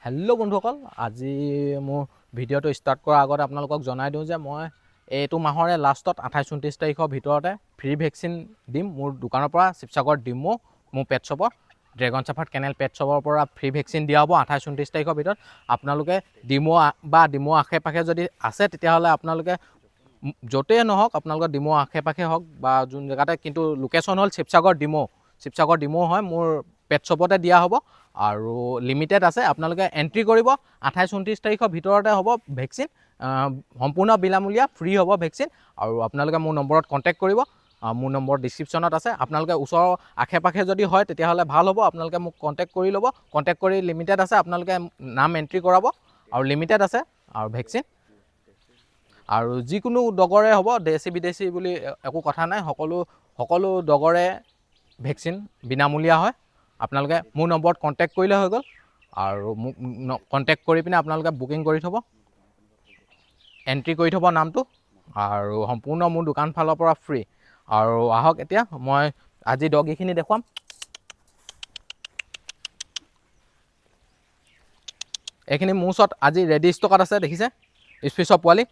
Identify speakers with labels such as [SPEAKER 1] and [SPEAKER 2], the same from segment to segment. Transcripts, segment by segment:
[SPEAKER 1] hello बंधुসকল আজি মোৰ ভিডিঅ'টো ষ্টাৰ্ট কৰাৰ আগতে আপোনালোকক জনাই দিওঁ যে মই এইটো মাহৰে লাষ্টত 28-29 তাৰিখৰ ভিতৰতে ফ্ৰী ভেকচিন দিম মোৰ দোকানৰ পৰা শিৱসাগৰ ডিমো মোৰ পেট শ্বপৰ ড্ৰেগন চাফাৰ্ড কেনেল পেট শ্বপৰ পৰা ফ্ৰী ভেকচিন দিয়া হ'ব 28-29 তাৰিখৰ ভিতৰত আপোনালোকে ডিমো আশে পাশে যদি আছে তেতিয়াহ'লে আপোনালোকে য'তেই নহওক আপোনালোকৰ ডিমো আশে পাশে হওক বা যোন জেগাতে কিন্তু লোকেশ্যন হ'ল শিৱসাগৰ ডিমো হয় মোৰ পেট শ্বপতে দিয়া হ'ব আৰু লিমিটেড আছে আপোনালোকে এন্ট্ৰি কৰিব 28-29 তাৰিখৰ ভিতৰতে হ'ব ভেকচিন সম্পূৰ্ণ বিনামূলীয়া ফ্ৰী হ'ব ভেকচিন আৰু আপোনালোকে মোৰ নম্বৰত কণ্টেক্ট কৰিব মোৰ নম্বৰ ডিছক্ৰিপশ্যনত আছে আপোনালোকে ওচৰৰ আশে পাশে যদি হয় তেতিয়াহ'লে ভাল হ'ব আপোনালোকে মোক কণ্টেক্ট কৰি ল'ব কণ্টেক্ট কৰি লিমিটেড আছে আপোনালোকে নাম এন্ট্ৰি কৰাব আৰু লিমিটেড আছে আৰু ভেকচিন আৰু যিকোনো ডগৰে হ'ব দেশী বিদেশী বুলি একো কথা নাই সকলো ডগৰে ভেকচিন বিনামূলীয়া হয় আপোনালোকে মোৰ নম্বৰত কণ্টেক্ট কৰিলে হৈ গ'ল আৰু মোক কণ্টেক্ট কৰি পিনে আপোনালোকে বুকিং কৰি থ'ব এন্ট্ৰি কৰি থ'ব নামটো আৰু সম্পূৰ্ণ মোৰ দোকান ফালৰ পৰা ফ্ৰী আৰু আহক এতিয়া মই আজি ডগিখিনি দেখুৱাম এইখিনি মোৰ ওচৰত আজি ৰেডি ষ্টকত আছে দেখিছে স্পেচৰ পোৱালি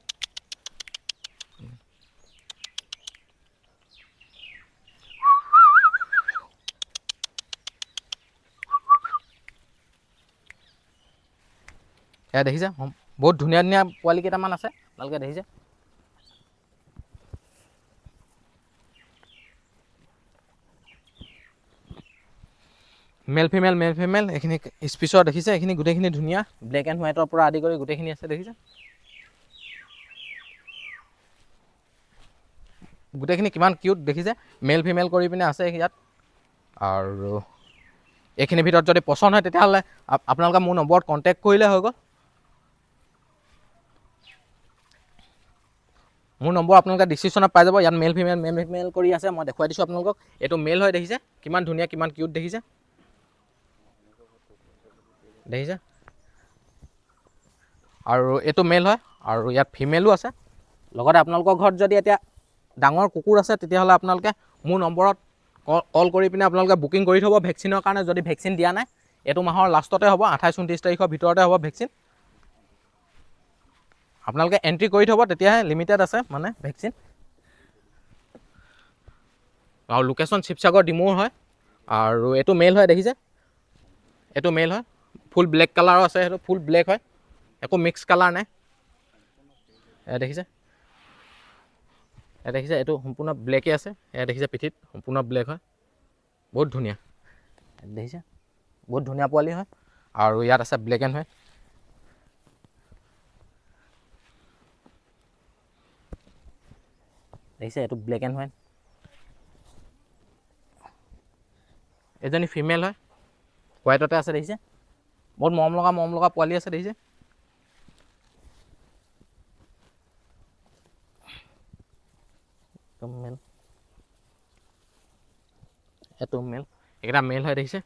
[SPEAKER 1] এয়া দেখিছে বহুত ধুনীয়া ধুনীয়া পোৱালি কেইটামান আছে ভালকৈ দেখিছে মেল ফিমেল এইখিনি স্পেচৰ দেখিছে এইখিনি গোটেইখিনি ধুনীয়া ব্লেক এণ্ড হোৱাইটৰ পৰা আদি কৰি গোটেইখিনি আছে দেখিছে গোটেইখিনি কিমান কিউট দেখিছে মেল ফিমেল কৰি পিনে আছে ইয়াত আৰু এইখিনিৰ ভিতৰত যদি পচন্দ হয় তেতিয়াহ'লে আপোনালোকে মোৰ নম্বৰত কণ্টেক্ট কৰিলে হৈ গ'ল মোৰ নম্বৰ আপোনালোকে ডিছক্ৰিপশ্যনত পাই যাব ইয়াত মেল ফিমেল কৰি আছে মই দেখুৱাই দিছোঁ আপোনালোকক এইটো মেল হয় দেখিছে কিমান ধুনীয়া কিমান কিউট দেখিছে আৰু এইটো মেল হয় আৰু ইয়াত ফিমেলো আছে লগতে আপোনালোকৰ ঘৰত যদি এতিয়া ডাঙৰ কুকুৰ আছে তেতিয়াহ'লে আপোনালোকে মোৰ নম্বৰত কল কৰি পিনে আপোনালোকে বুকিং কৰি থ'ব ভেকচিনৰ কাৰণে যদি ভেকচিন দিয়া নাই এইটো মাহৰ লাষ্টতে হ'ব 28-29 তাৰিখৰ ভিতৰতে হ'ব ভেকচিন আপোনালোকে এন্ট্ৰি কৰি থ'ব তেতিয়াহে লিমিটেড আছে মানে ভেকচিন আৰু লোকেশ্যন শিৱসাগৰ ডিমোৰ হয় আৰু এইটো মেল হয় দেখিছে এইটো মেল হয় ফুল ব্লেক কালাৰো আছে সেইটো ফুল ব্লেক হয় একো মিক্স কালাৰ নাই দেখিছে এইটো সম্পূৰ্ণ ব্লেকে আছে দেখিছে পিঠিত সম্পূৰ্ণ ব্লেক হয় বহুত ধুনীয়া দেখিছে বহুত ধুনীয়া পোৱালি হয় আৰু ইয়াত আছে ব্লেক এণ্ড হোৱাইট দেখিছে এইটো ব্লেক এণ্ড হোৱাইট এজনী ফিমেল হয় হোৱাইটতে আছে দেখিছে বহুত মৰম লগা পোৱালি আছে দেখিছে এইটো মেল এইকেইটা মেল হয় দেখিছে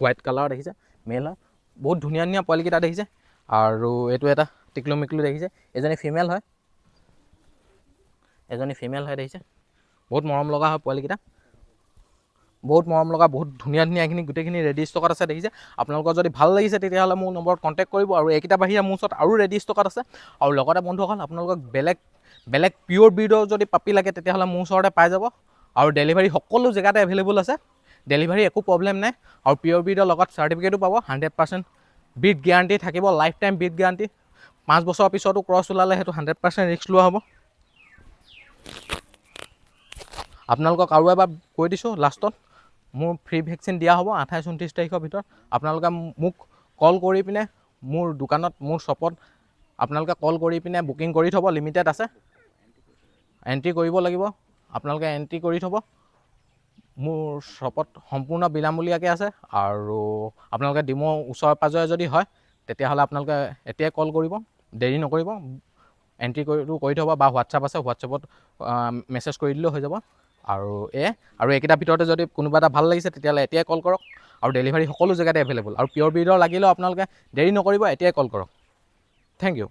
[SPEAKER 1] হোৱাইট কালাৰ দেখিছে মেল হয় বহুত ধুনীয়া ধুনীয়া পোৱালিকেইটা দেখিছে আৰু এইটো এটা টিকলু মিকলু দেখিছে এজনী ফিমেল হয় দেখিছে বহুত মৰম লগা হয় পোৱালিকেইটা বহুত মৰম লগা বহুত ধুনীয়া এইখিনি গোটেইখিনি ৰেডি ষ্টকত আছে দেখিছে আপোনালোকৰ যদি ভাল লাগিছে তেতিয়াহ'লে মোৰ নম্বৰত কণ্টেক্ট কৰিব আৰু এইকেইটা বাহিৰে মোৰ ওচৰত আৰু ৰেডি ষ্টকত আছে আৰু লগতে বন্ধুসকল আপোনালোকক বেলেগ পিয়'ৰ ব্ৰিডৰ যদি পাপি লাগে তেতিয়াহ'লে মোৰ ওচৰতে পাই যাব আৰু ডেলিভাৰী সকলো জেগাতে এভেইলেবল আছে ডেলিভাৰী একো প্ৰব্লেম নাই আৰু পিয়'ৰ ব্ৰিডৰ লগত চাৰ্টিফিকেটো পাব 100% ব্ৰিড গেৰাণ্টি থাকিব লাইফ টাইম ব্ৰিড গেৰাণ্টি 5 বছৰৰ পিছতো ক্ৰছ ওলালে সেইটো 100% ৰিস্ক লোৱা হ'ব আপোনালোকক আৰু এবাৰ কৈ দিছোঁ লাষ্টত মোৰ ফ্ৰী ভেকচিন দিয়া হ'ব 28-29 তাৰিখৰ ভিতৰত আপোনালোকে মোক কল কৰি পিনে মোৰ দোকানত মোৰ শ্বপত আপোনালোকে কল কৰি পিনে বুকিং কৰি থ'ব লিমিটেড আছে এন্ট্ৰি কৰিব লাগিব আপোনালোকে এন্ট্ৰি কৰি থ'ব মোৰ শ্বপত সম্পূৰ্ণ বিনামূলীয়াকৈ আছে আৰু আপোনালোকে ডিমো ওচৰে পাজৰে যদি হয় তেতিয়াহ'লে আপোনালোকে এতিয়াই কল কৰিব দেৰি নকৰিব এন্ট্ৰি কৰি থ'ব বা হোৱাটছআপ আছে হোৱাটছআপত মেছেজ কৰি দিলেও হৈ যাব আৰু এইকেইটাৰ ভিতৰতে যদি কোনোবা এটা ভাল লাগিছে তেতিয়াহ'লে এতিয়াই কল কৰক আৰু ডেলিভাৰী সকলো জেগাতে এভেইলেবল আৰু পিয়'ৰ ব্ৰিডৰ লাগিলেও আপোনালোকে দেৰি নকৰিব এতিয়াই কল কৰক থেংক ইউ